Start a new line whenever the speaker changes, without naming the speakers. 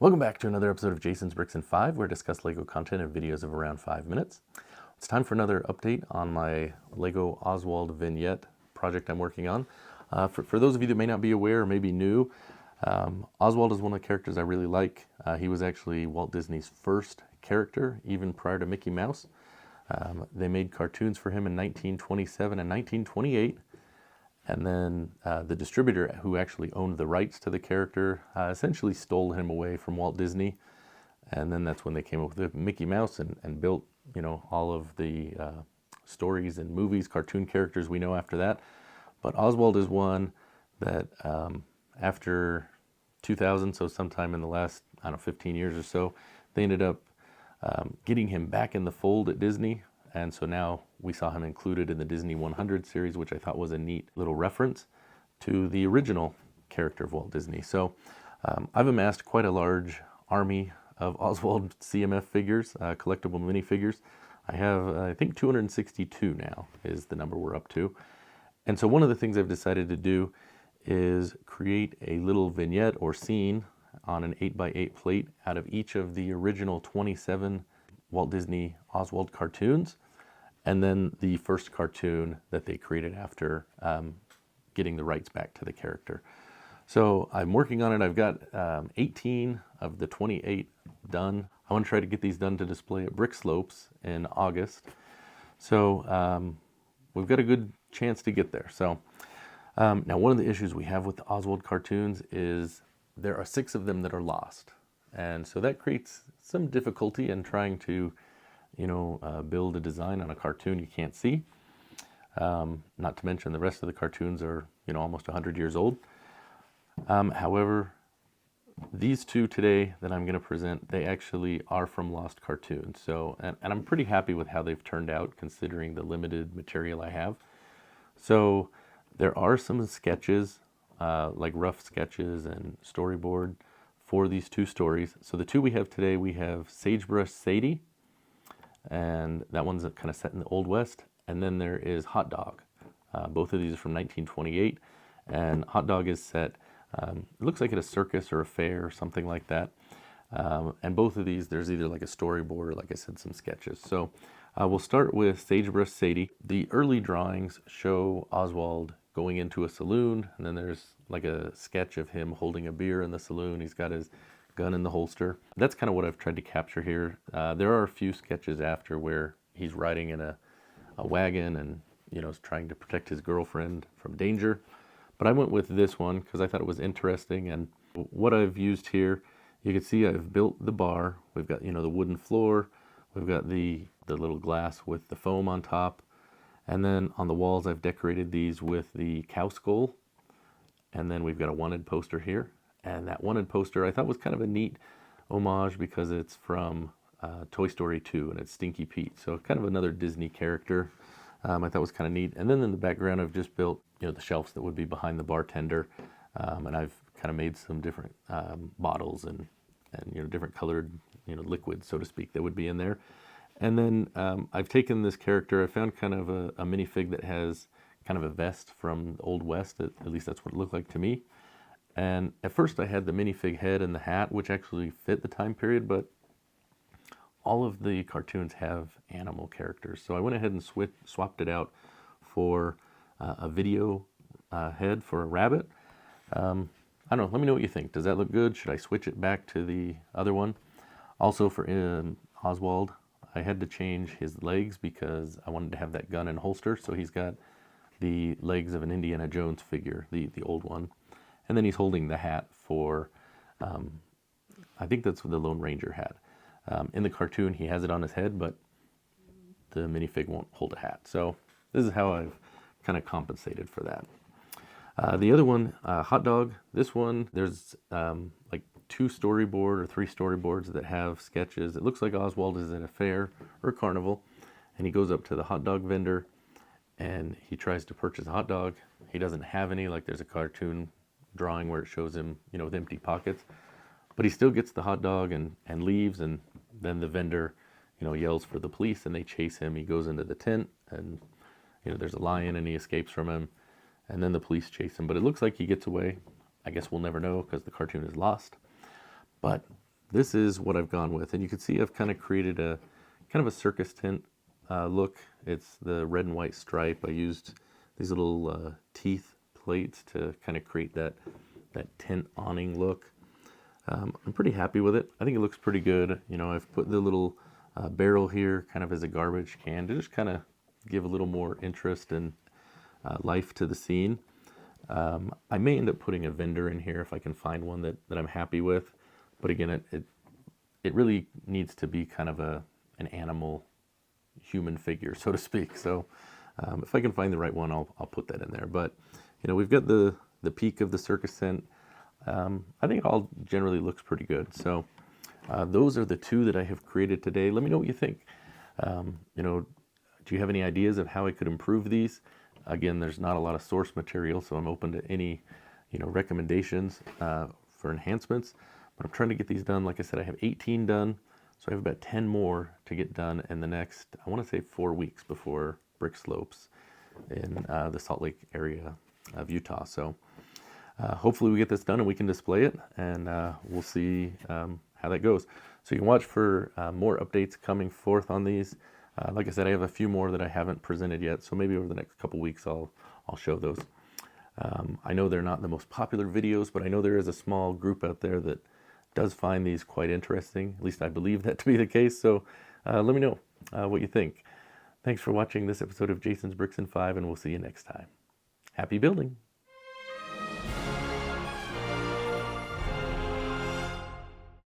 Welcome back to another episode of Jason's Bricks and 5, where I discuss LEGO content in videos of around 5 minutes. It's time for another update on my LEGO Oswald vignette project I'm working on. For those of you that may not be aware or may be new, Oswald is one of the characters I really like. He was actually Walt Disney's first character, even prior to Mickey Mouse. They made cartoons for him in 1927 and 1928. And then the distributor who actually owned the rights to the character essentially stole him away from Walt Disney. And then that's when they came up with Mickey Mouse and built, all of the stories and movies, cartoon characters we know after that. But Oswald is one that after 2000, so sometime in the last, 15 years or so, they ended up getting him back in the fold at Disney. And so now we saw him included in the Disney 100 series, which I thought was a neat little reference to the original character of Walt Disney. So I've amassed quite a large army of Oswald CMF figures, collectible minifigures. I have, I think 262 now is the number we're up to. And so one of the things I've decided to do is create a little vignette or scene on an 8x8 plate out of each of the original 27 Walt Disney Oswald cartoons, and then the first cartoon that they created after getting the rights back to the character. So I'm working on it. I've got 18 of the 28 done. I want to try to get these done to display at Brick Slopes in August. So we've got a good chance to get there. So now one of the issues we have with the Oswald cartoons is there are 6 of them that are lost. And so that creates some difficulty in trying to, build a design on a cartoon you can't see. Not to mention the rest of the cartoons are, almost 100 years old. However, these 2 today that I'm going to present, they actually are from lost cartoons. So, and I'm pretty happy with how they've turned out considering the limited material I have. So there are some sketches, like rough sketches and storyboard for these 2 stories. So the 2 we have today, we have Sagebrush Sadie, and that one's kind of set in the Old West. And then there is Hot Dog. Both of these are from 1928, and Hot Dog is set, it looks like at a circus or a fair or something like that. And both of these, there's either like a storyboard or, like I said, some sketches. So we'll start with Sagebrush Sadie. The early drawings show Oswald going into a saloon, and then there's like a sketch of him holding a beer in the saloon. He's got his gun in the holster. That's kind of what I've tried to capture here. There are a few sketches after where he's riding in a wagon and, is trying to protect his girlfriend from danger. But I went with this one because I thought it was interesting. And what I've used here, you can see I've built the bar. We've got, the wooden floor. We've got the little glass with the foam on top. And then on the walls, I've decorated these with the cow skull. And then we've got a wanted poster here. And that wanted poster I thought was kind of a neat homage because it's from Toy Story 2 and it's Stinky Pete. So kind of another Disney character I thought was kind of neat. And then in the background, I've just built, the shelves that would be behind the bartender. And I've kind of made some different bottles and different colored, liquids, so to speak, that would be in there. And then I've taken this character, I found kind of a minifig that has kind of a vest from the Old West, at least that's what it looked like to me. And at first I had the minifig head and the hat, which actually fit the time period, but all of the cartoons have animal characters. So I went ahead and swapped it out for a video head for a rabbit. I don't know, let me know what you think. Does that look good? Should I switch it back to the other one? Also for Oswald, I had to change his legs because I wanted to have that gun and holster. So he's got the legs of an Indiana Jones figure, the old one. And then he's holding the hat for, I think that's the Lone Ranger hat. In the cartoon, he has it on his head, but the minifig won't hold a hat. So this is how I've kind of compensated for that. The other one, Hot Dog, this one, there's like 2 storyboard or 3 storyboards that have sketches. It looks like Oswald is at a fair or carnival, and he goes up to the hot dog vendor, and he tries to purchase a hot dog. He doesn't have any, like there's a cartoon drawing where it shows him, with empty pockets. But he still gets the hot dog and leaves, and then the vendor, yells for the police, and they chase him. He goes into the tent, and, there's a lion, and he escapes from him. And then the police chase him. But it looks like he gets away. I guess we'll never know because the cartoon is lost. But this is what I've gone with. And you can see I've kind of created a kind of a circus tent look. It's the red and white stripe. I used these little teeth plates to kind of create that tent awning look. I'm pretty happy with it. I think it looks pretty good. You know, I've put the little barrel here kind of as a garbage can to just kind of give a little more interest and life to the scene. I may end up putting a vendor in here if I can find one that I'm happy with. But again, it really needs to be kind of an animal human figure, so to speak. So if I can find the right one, I'll put that in there. But you know, we've got the peak of the circus tent. I think it all generally looks pretty good. So those are the two that I have created today. Let me know what you think. You know, do you have any ideas of how I could improve these? Again, there's not a lot of source material, so I'm open to any, you know, recommendations for enhancements. But I'm trying to get these done. Like I said, I have 18 done, so I have about 10 more to get done in the next, I want to say 4 weeks before Brick Slopes in the Salt Lake area of Utah. So hopefully we get this done and we can display it, and we'll see how that goes. So you can watch for more updates coming forth on these. Like I said, I have a few more that I haven't presented yet, so maybe over the next couple weeks I'll show those. I know they're not the most popular videos, but I know there is a small group out there that does find these quite interesting. At least I believe that to be the case. So let me know what you think. Thanks for watching this episode of Jason's Bricks in 5, and we'll see you next time. Happy building!